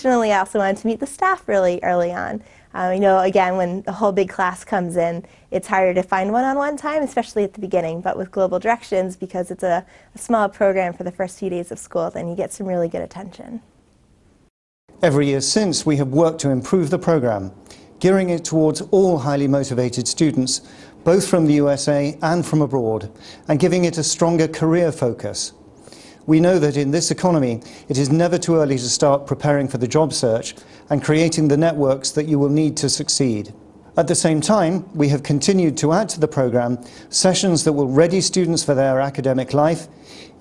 Additionally, I also wanted to meet the staff really early on. Again, when the whole big class comes in, it's harder to find one-on-one time, especially at the beginning. But with Global Directions, because it's a small program for the first few days of school, then you get some really good attention. Every year since, we have worked to improve the program, gearing it towards all highly motivated students, both from the USA and from abroad, and giving it a stronger career focus. We know that in this economy, it is never too early to start preparing for the job search and creating the networks that you will need to succeed. At the same time, we have continued to add to the program sessions that will ready students for their academic life,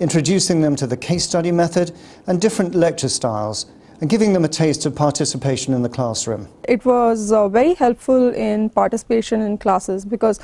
introducing them to the case study method and different lecture styles, and giving them a taste of participation in the classroom. It was very helpful in participation in classes because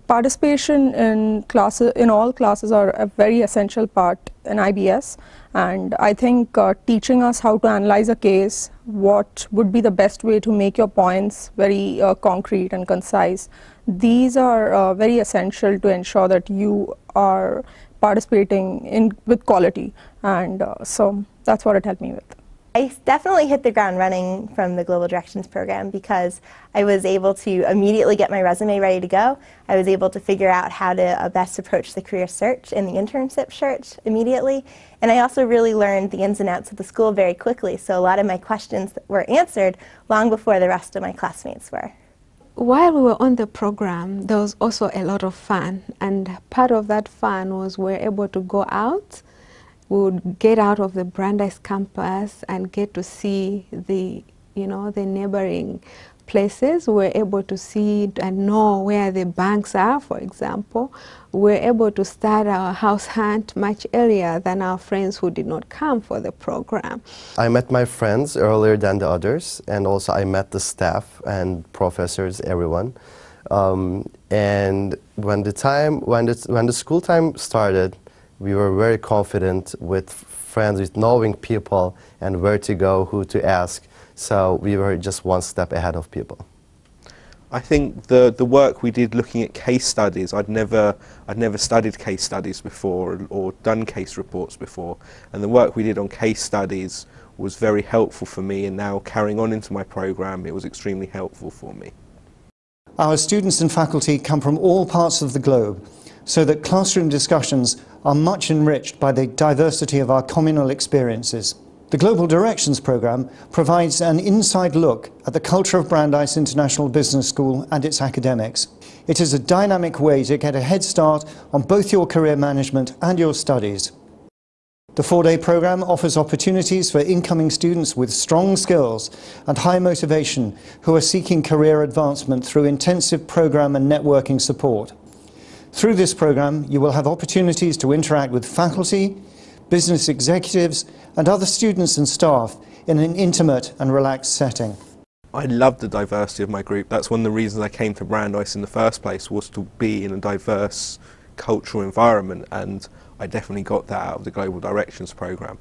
participation in all classes are a very essential part in IBS, and I think teaching us how to analyze a case, what would be the best way to make your points very concrete and concise, these are very essential to ensure that you are participating with quality, and so that's what it helped me with. I definitely hit the ground running from the Global Directions program because I was able to immediately get my resume ready to go. I was able to figure out how to best approach the career search and the internship search immediately. And I also really learned the ins and outs of the school very quickly, so a lot of my questions were answered long before the rest of my classmates were. While we were on the program, there was also a lot of fun, and part of that fun was we were able to go out. We would get out of the Brandeis campus and get to see the neighboring places. We were able to see and know where the banks are, for example. We were able to start our house hunt much earlier than our friends who did not come for the program. I met my friends earlier than the others, and also I met the staff and professors, everyone. And when the school time started, we were very confident with friends, with knowing people and where to go, who to ask. So we were just one step ahead of people. I think the work we did looking at case studies, I'd never studied case studies before or done case reports before, and the work we did on case studies was very helpful for me, and now carrying on into my program, it was extremely helpful for me. Our students and faculty come from all parts of the globe, so that classroom discussions are much enriched by the diversity of our communal experiences. The Global Directions program provides an inside look at the culture of Brandeis International Business School and its academics. It is a dynamic way to get a head start on both your career management and your studies. The 4-day program offers opportunities for incoming students with strong skills and high motivation who are seeking career advancement through intensive program and networking support. Through this program, you will have opportunities to interact with faculty, business executives, and other students and staff in an intimate and relaxed setting. I love the diversity of my group. That's one of the reasons I came to Brandeis in the first place, was to be in a diverse cultural environment, and I definitely got that out of the Global Directions program.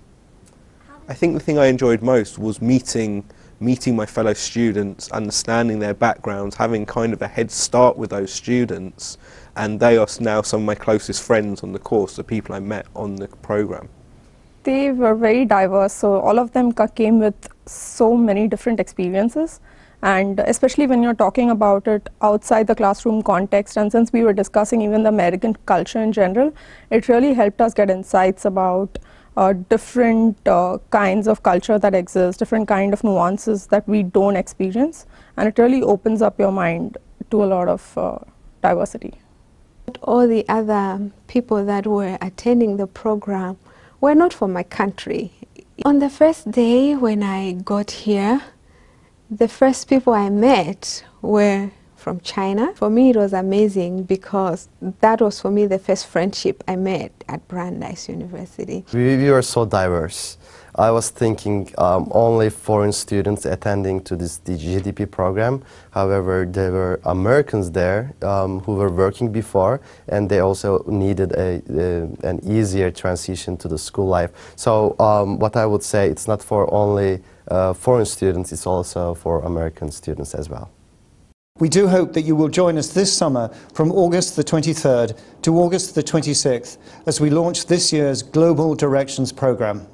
I think the thing I enjoyed most was meeting my fellow students, understanding their backgrounds, having kind of a head start with those students, and they are now some of my closest friends on the course, the people I met on the program. They were very diverse, so all of them came with so many different experiences, and especially when you're talking about it outside the classroom context, and since we were discussing even the American culture in general, it really helped us get insights about different kinds of culture that exist, different kind of nuances that we don't experience, and it really opens up your mind to a lot of diversity. All the other people that were attending the program were not from my country. On the first day when I got here, the first people I met were from China. For me it was amazing because that was for me the first friendship I made at Brandeis University. We were so diverse. I was thinking only foreign students attending to the GDP program. However, there were Americans there who were working before, and they also needed an easier transition to the school life. So what I would say, it's not for only foreign students, it's also for American students as well. We do hope that you will join us this summer from August the 23rd to August the 26th as we launch this year's Global Directions program.